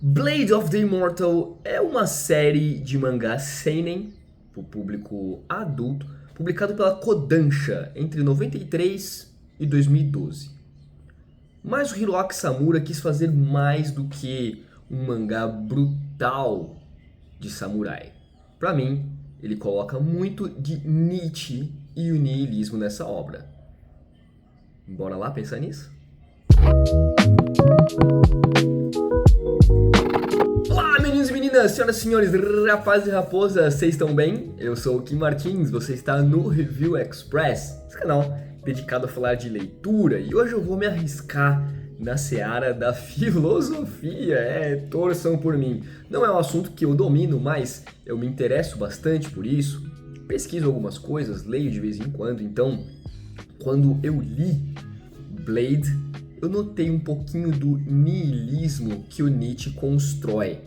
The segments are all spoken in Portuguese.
Blade of the Immortal é uma série de mangá seinen para o público adulto, publicado pela Kodansha entre 93 e 2012. Mas o Hiroaki Samura quis fazer mais do que um mangá brutal de samurai. Para mim, ele coloca muito de Nietzsche e o niilismo nessa obra. Bora lá pensar nisso? Olá, meninos e meninas, senhoras e senhores, rapazes e raposas, vocês estão bem? Eu sou o Kim Martins, você está no Review Express, esse canal dedicado a falar de leitura, e hoje eu vou me arriscar na seara da filosofia, torçam por mim. Não é um assunto que eu domino, mas eu me interesso bastante por isso, pesquiso algumas coisas, leio de vez em quando, então quando eu li Blade, eu notei um pouquinho do niilismo que o Nietzsche constrói.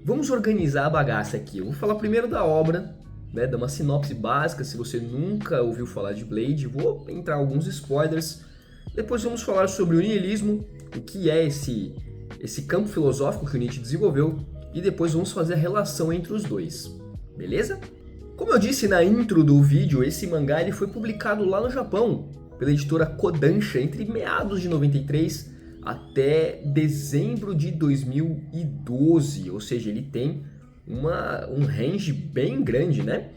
Vamos organizar a bagaça aqui. Eu vou falar primeiro da obra, dar uma sinopse básica, se você nunca ouviu falar de Blade. Vou entrar alguns spoilers. Depois vamos falar sobre o niilismo, o que é esse campo filosófico que o Nietzsche desenvolveu. E depois vamos fazer a relação entre os dois. Beleza? Como eu disse na intro do vídeo, esse mangá ele foi publicado lá no Japão, pela editora Kodansha, entre meados de 93 até dezembro de 2012, ou seja, ele tem um range bem grande, né?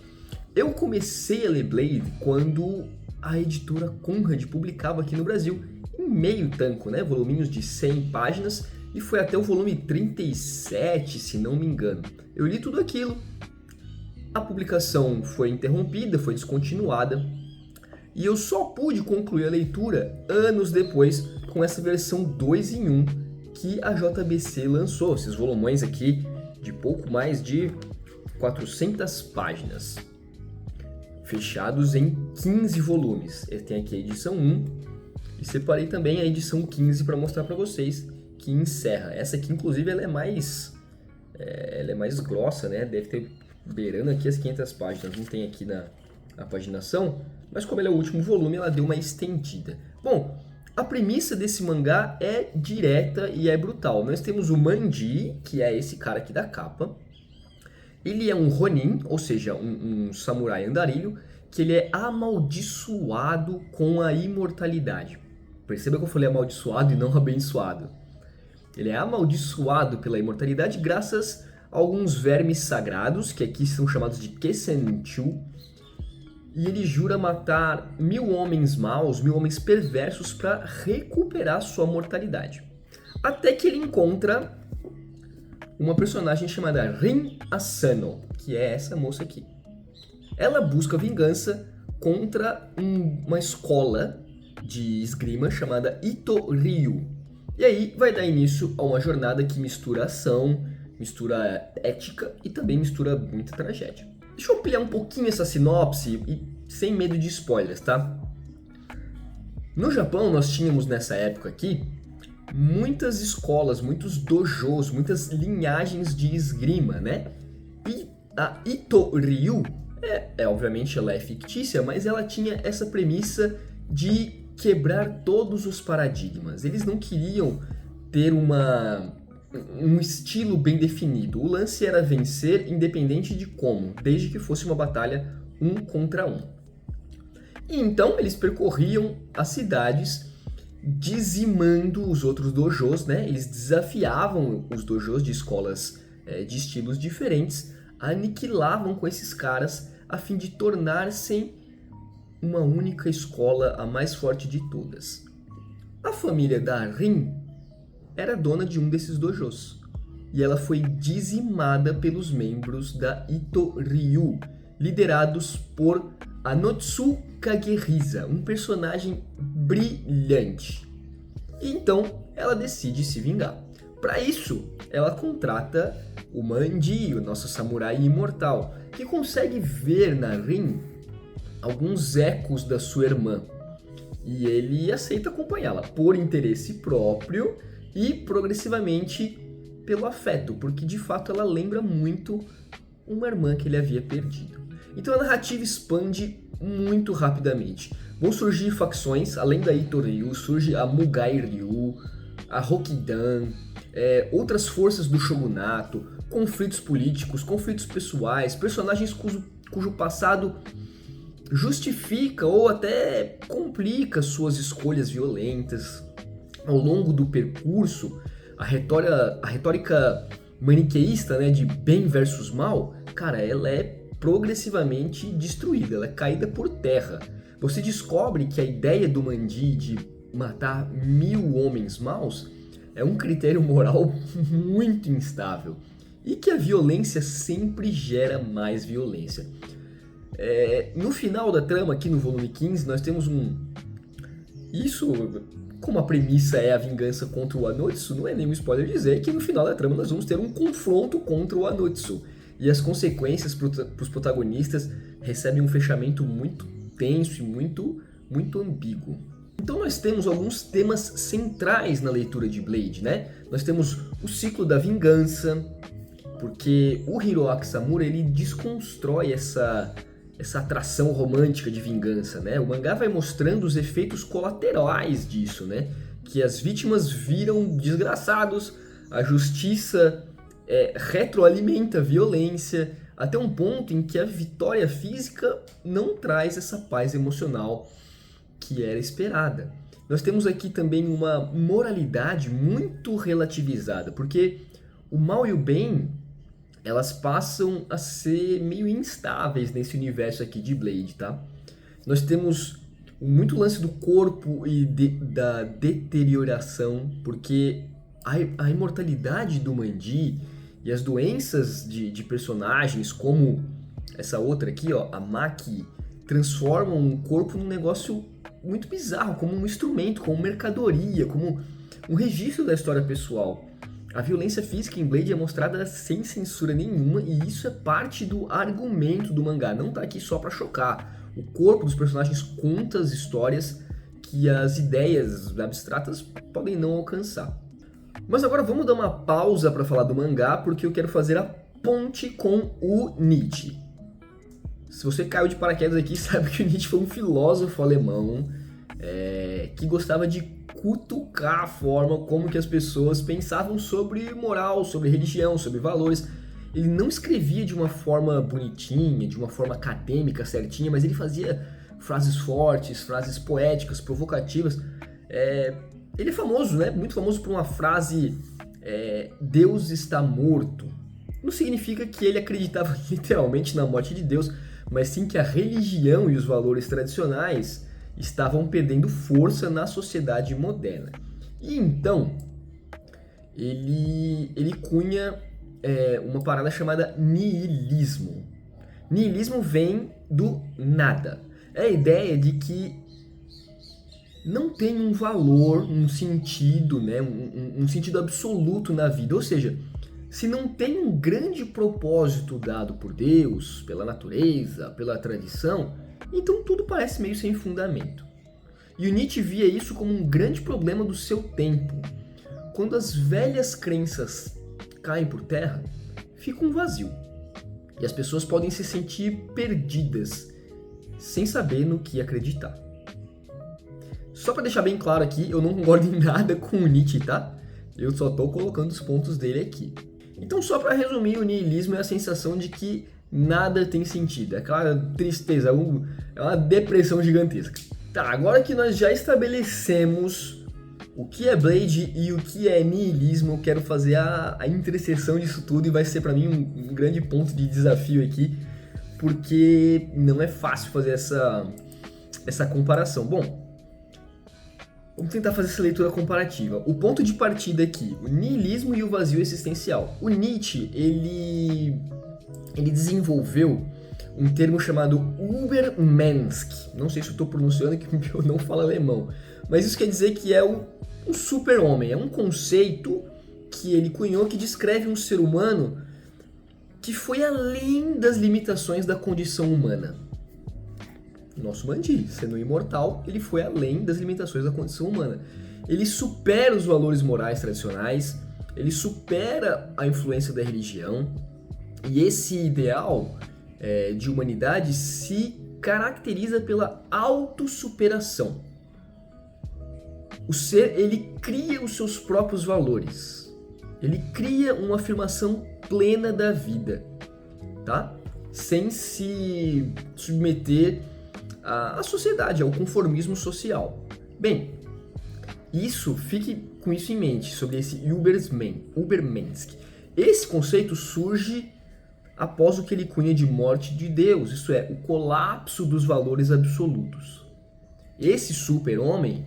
Eu comecei a ler Blade quando a editora Conrad publicava aqui no Brasil, em meio tanco, né? Voluminhos de 100 páginas, e foi até o volume 37, se não me engano. Eu li tudo aquilo, a publicação foi interrompida, foi descontinuada, e eu só pude concluir a leitura anos depois com essa versão 2 em 1 que a JBC lançou. Esses volumões aqui de pouco mais de 400 páginas, fechados em 15 volumes. Eu tenho aqui a edição 1 e separei também a edição 15 para mostrar para vocês, que encerra. Essa aqui, inclusive, ela é mais grossa, né? Deve ter beirando aqui as 500 páginas. Não tem aqui na paginação, mas como ele é o último volume, ela deu uma estendida. Bom, a premissa desse mangá é direta e é brutal. Nós temos o Manji, que é esse cara aqui da capa. Ele é um Ronin, ou seja, um samurai andarilho, que ele é amaldiçoado com a imortalidade. Perceba que eu falei amaldiçoado e não abençoado. Ele é amaldiçoado pela imortalidade graças a alguns vermes sagrados, que aqui são chamados de Kesenchu, e ele jura matar 1000 homens maus, 1000 homens perversos para recuperar sua mortalidade. Até que ele encontra uma personagem chamada Rin Asano, que é essa moça aqui. Ela busca vingança contra uma escola de esgrima chamada Ito Ryu. E aí vai dar início a uma jornada que mistura ação, mistura ética e também mistura muita tragédia. Deixa eu ampliar um pouquinho essa sinopse e sem medo de spoilers, tá? No Japão, nós tínhamos nessa época aqui muitas escolas, muitos dojos, muitas linhagens de esgrima, né? E a Ito Ryu, obviamente ela é fictícia, mas ela tinha essa premissa de quebrar todos os paradigmas. Eles não queriam ter um estilo bem definido. O lance era vencer independente de como, desde que fosse uma batalha 1 contra 1. E então eles percorriam as cidades dizimando os outros dojos, né? Eles desafiavam os dojos de escolas de estilos diferentes, aniquilavam com esses caras a fim de tornar-se uma única escola, a mais forte de todas. A família da Rin era dona de um desses dojos, e ela foi dizimada pelos membros da Ito Ryu, liderados por Anotsu Kagehisa, um personagem brilhante. E então ela decide se vingar. Para isso, ela contrata o Manji, o nosso samurai imortal, que consegue ver na Rin alguns ecos da sua irmã, e ele aceita acompanhá-la por interesse próprio e progressivamente pelo afeto, porque de fato ela lembra muito uma irmã que ele havia perdido. Então a narrativa expande muito rapidamente. Vão surgir facções, além da Ito Ryu, surge a Mugai Ryu, a Rokidan, outras forças do shogunato, conflitos políticos, conflitos pessoais, personagens cujo passado justifica ou até complica suas escolhas violentas. Ao longo do percurso, a retórica maniqueísta, né, de bem versus mal, cara, ela é progressivamente destruída, ela é caída por terra. Você descobre que a ideia do Manji de matar 1000 homens maus é um critério moral muito instável e que a violência sempre gera mais violência. No final da trama, aqui no volume 15, nós temos Isso, como a premissa é a vingança contra o Anotsu, não é nenhum spoiler dizer que no final da trama nós vamos ter um confronto contra o Anotsu. E as consequências para os protagonistas recebem um fechamento muito tenso e muito ambíguo. Então nós temos alguns temas centrais na leitura de Blade, né? Nós temos o ciclo da vingança, porque o Hiroaki Samura ele desconstrói essa atração romântica de vingança, né? O mangá vai mostrando os efeitos colaterais disso, né? Que as vítimas viram desgraçados, a justiça retroalimenta a violência, até um ponto em que a vitória física não traz essa paz emocional que era esperada. Nós temos aqui também uma moralidade muito relativizada, porque o mal e o bem, elas passam a ser meio instáveis nesse universo aqui de Blade, tá? Nós temos muito lance do corpo e da deterioração, porque a imortalidade do Manji e as doenças de personagens, como essa outra aqui, ó, a Maki, transformam o corpo num negócio muito bizarro, como um instrumento, como mercadoria, como um registro da história pessoal. A violência física em Blade é mostrada sem censura nenhuma e isso é parte do argumento do mangá, não tá aqui só pra chocar. O corpo dos personagens conta as histórias que as ideias abstratas podem não alcançar. Mas agora vamos dar uma pausa para falar do mangá, porque eu quero fazer a ponte com o Nietzsche. Se você caiu de paraquedas aqui, sabe que o Nietzsche foi um filósofo alemão que gostava de cutucar a forma como que as pessoas pensavam sobre moral, sobre religião, sobre valores. Ele não escrevia de uma forma bonitinha, de uma forma acadêmica certinha, mas ele fazia frases fortes, frases poéticas, provocativas. Ele é famoso, né? Muito famoso por uma frase: Deus está morto. Não significa que ele acreditava literalmente na morte de Deus, mas sim que a religião e os valores tradicionais estavam perdendo força na sociedade moderna. E então, ele cunha uma parada chamada niilismo. Niilismo vem do nada. É a ideia de que não tem um valor, um sentido, né? um sentido absoluto na vida. Ou seja, se não tem um grande propósito dado por Deus, pela natureza, pela tradição, então tudo parece meio sem fundamento. E o Nietzsche via isso como um grande problema do seu tempo. Quando as velhas crenças caem por terra, fica um vazio. E as pessoas podem se sentir perdidas, sem saber no que acreditar. Só para deixar bem claro aqui, eu não concordo em nada com o Nietzsche, tá? Eu só tô colocando os pontos dele aqui. Então, só para resumir, o niilismo é a sensação de que nada tem sentido. É aquela tristeza, é uma depressão gigantesca. Tá, agora que nós já estabelecemos o que é Blade e o que é niilismo, eu quero fazer a interseção disso tudo e vai ser para mim um grande ponto de desafio aqui, porque não é fácil fazer essa comparação. Bom, vamos tentar fazer essa leitura comparativa. O ponto de partida aqui, o niilismo e o vazio existencial. O Nietzsche, ele desenvolveu um termo chamado Übermensch. Não sei se eu estou pronunciando, que eu não falo alemão. Mas isso quer dizer que é um super-homem. É um conceito que ele cunhou que descreve um ser humano que foi além das limitações da condição humana. Nosso Manji, sendo imortal, ele foi além das limitações da condição humana. Ele supera os valores morais tradicionais, ele supera a influência da religião, e esse ideal de humanidade se caracteriza pela autossuperação. O ser, ele cria os seus próprios valores. Ele cria uma afirmação plena da vida, tá? Sem se submeter à sociedade, ao conformismo social. Bem, fique com isso em mente, sobre esse Übermensch. Esse conceito surge após o que ele cunha de morte de Deus, isso é, o colapso dos valores absolutos. Esse super-homem,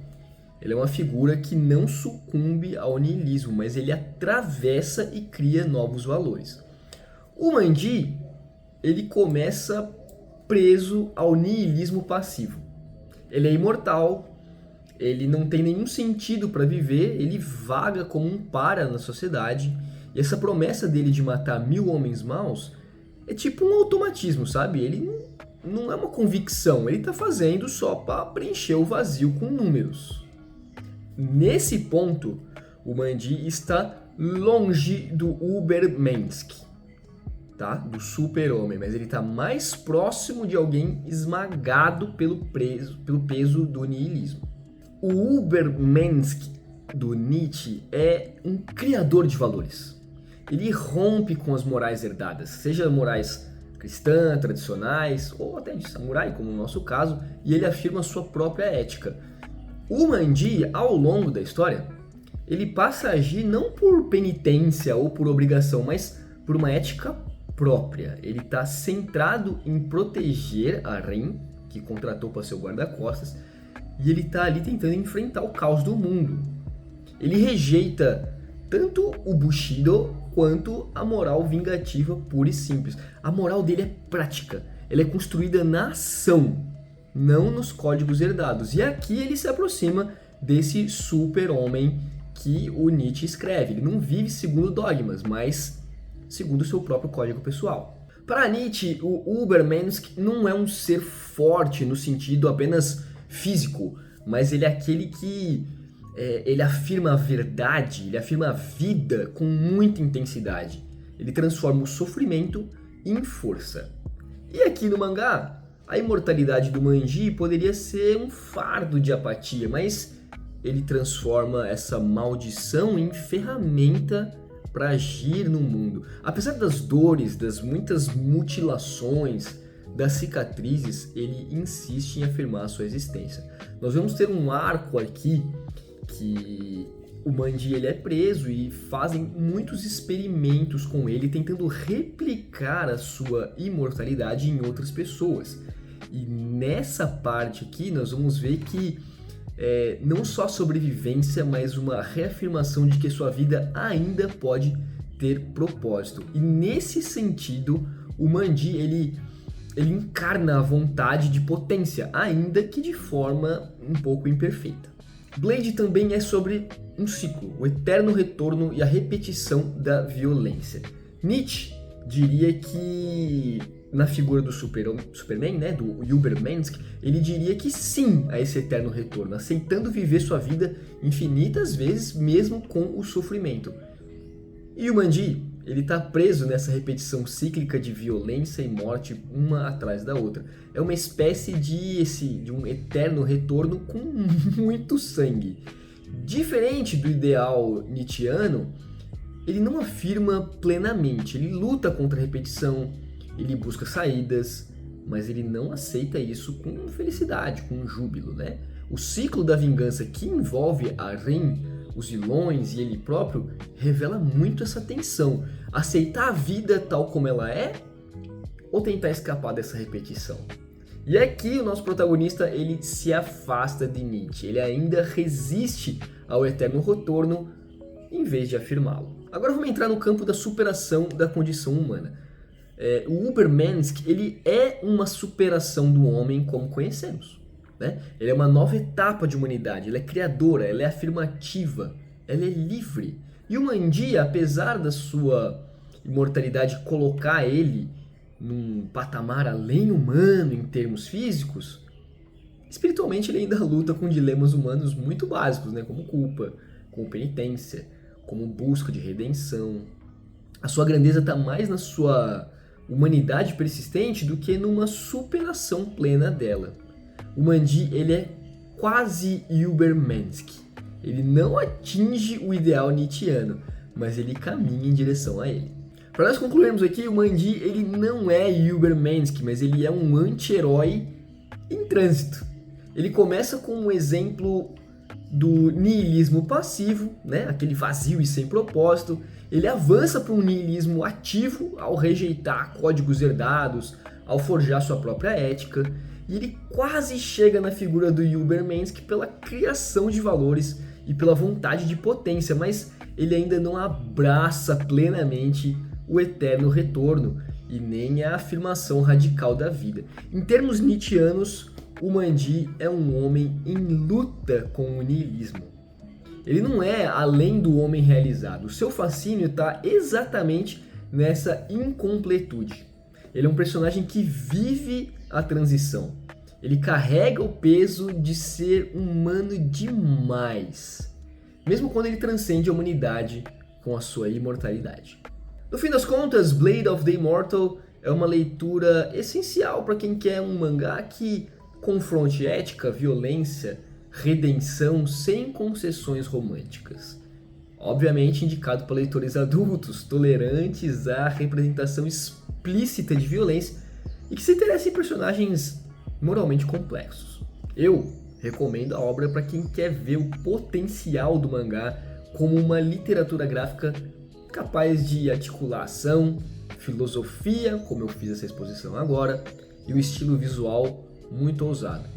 ele é uma figura que não sucumbe ao niilismo, mas ele atravessa e cria novos valores. O Manji, ele começa preso ao niilismo passivo. Ele é imortal, ele não tem nenhum sentido para viver, ele vaga como um para na sociedade, e essa promessa dele de matar 1000 homens maus é tipo um automatismo, sabe? Ele não é uma convicção, ele está fazendo só para preencher o vazio com números. Nesse ponto, o Manji está longe do Übermensch, tá? Do super-homem, mas ele está mais próximo de alguém esmagado pelo peso do niilismo. O Übermensch do Nietzsche é um criador de valores. Ele rompe com as morais herdadas, seja morais cristãs, tradicionais, ou até de samurai, como no nosso caso, e ele afirma sua própria ética. O Manji, ao longo da história, ele passa a agir não por penitência ou por obrigação, mas por uma ética própria. Ele está centrado em proteger a Rin, que contratou para ser o guarda-costas, e ele está ali tentando enfrentar o caos do mundo. Ele rejeita tanto o Bushido quanto a moral vingativa pura e simples. A moral dele é prática, ela é construída na ação, não nos códigos herdados. E aqui ele se aproxima desse super-homem que o Nietzsche escreve. Ele não vive segundo dogmas, mas segundo o seu próprio código pessoal. Para Nietzsche, o Übermensch não é um ser forte no sentido apenas físico, mas ele é aquele que ele afirma a verdade, ele afirma a vida com muita intensidade. Ele transforma o sofrimento em força. E aqui no mangá, a imortalidade do Manji poderia ser um fardo de apatia, mas ele transforma essa maldição em ferramenta para agir no mundo. Apesar das dores, das muitas mutilações, das cicatrizes, ele insiste em afirmar a sua existência. Nós vamos ter um arco aqui que o Manji ele é preso e fazem muitos experimentos com ele, tentando replicar a sua imortalidade em outras pessoas. E nessa parte aqui nós vamos ver que não só sobrevivência, mas uma reafirmação de que sua vida ainda pode ter propósito. E nesse sentido, o Manji ele encarna a vontade de potência, ainda que de forma um pouco imperfeita. Blade também é sobre um ciclo, o eterno retorno e a repetição da violência. Nietzsche diria que, na figura do Superman, né, do Übermensch, ele diria que sim a esse eterno retorno, aceitando viver sua vida infinitas vezes, mesmo com o sofrimento. E o Manji, ele está preso nessa repetição cíclica de violência e morte, uma atrás da outra. É uma espécie de um eterno retorno com muito sangue. Diferente do ideal nietzschiano, ele não afirma plenamente, ele luta contra a repetição, ele busca saídas, mas ele não aceita isso com felicidade, com júbilo, né? O ciclo da vingança que envolve a Rin, os vilões e ele próprio revela muito essa tensão. Aceitar a vida tal como ela é ou tentar escapar dessa repetição? E aqui o nosso protagonista ele se afasta de Nietzsche, ele ainda resiste ao eterno retorno em vez de afirmá-lo. Agora vamos entrar no campo da superação da condição humana. O Übermensch ele é uma superação do homem como conhecemos. Né? Ele é uma nova etapa de humanidade, ela é criadora, ela é afirmativa, ela é livre. E o Manji, apesar da sua imortalidade colocar ele num patamar além humano em termos físicos, espiritualmente ele ainda luta com dilemas humanos muito básicos, né? Como culpa, como penitência, como busca de redenção. A sua grandeza está mais na sua humanidade persistente do que numa superação plena dela. O Manji ele é quase Übermensch. Ele não atinge o ideal nietzschiano, mas ele caminha em direção a ele. Para nós concluirmos aqui, o Manji ele não é Ubermensch, mas ele é um anti-herói em trânsito. Ele começa com um exemplo do niilismo passivo, né? Aquele vazio e sem propósito. Ele avança para um niilismo ativo ao rejeitar códigos herdados, ao forjar sua própria ética. E ele quase chega na figura do Ubermensch pela criação de valores e pela vontade de potência, mas ele ainda não abraça plenamente o eterno retorno e nem a afirmação radical da vida. Em termos nietzschianos, o Manji é um homem em luta com o niilismo. Ele não é além do homem realizado. O seu fascínio está exatamente nessa incompletude. Ele é um personagem que vive a transição. Ele carrega o peso de ser humano demais, mesmo quando ele transcende a humanidade com a sua imortalidade. No fim das contas, Blade of the Immortal é uma leitura essencial para quem quer um mangá que confronte ética, violência, redenção sem concessões românticas. Obviamente indicado para leitores adultos, tolerantes à representação explícita de violência e que se interessam em personagens moralmente complexos. Eu recomendo a obra para quem quer ver o potencial do mangá como uma literatura gráfica capaz de articular ação, filosofia, como eu fiz essa exposição agora, e um estilo visual muito ousado.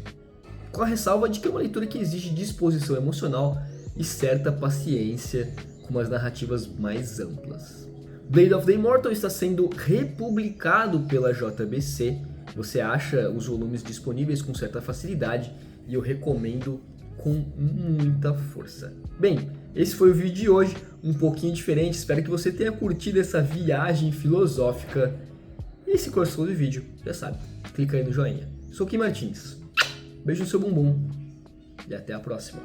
Com a ressalva de que é uma leitura que exige disposição emocional e certa paciência com as narrativas mais amplas. Blade of the Immortal está sendo republicado pela JBC. Você acha os volumes disponíveis com certa facilidade e eu recomendo com muita força. Bem, esse foi o vídeo de hoje, um pouquinho diferente, espero que você tenha curtido essa viagem filosófica. E se gostou do vídeo, já sabe, clica aí no joinha. Sou Kim Martins, beijo no seu bumbum e até a próxima.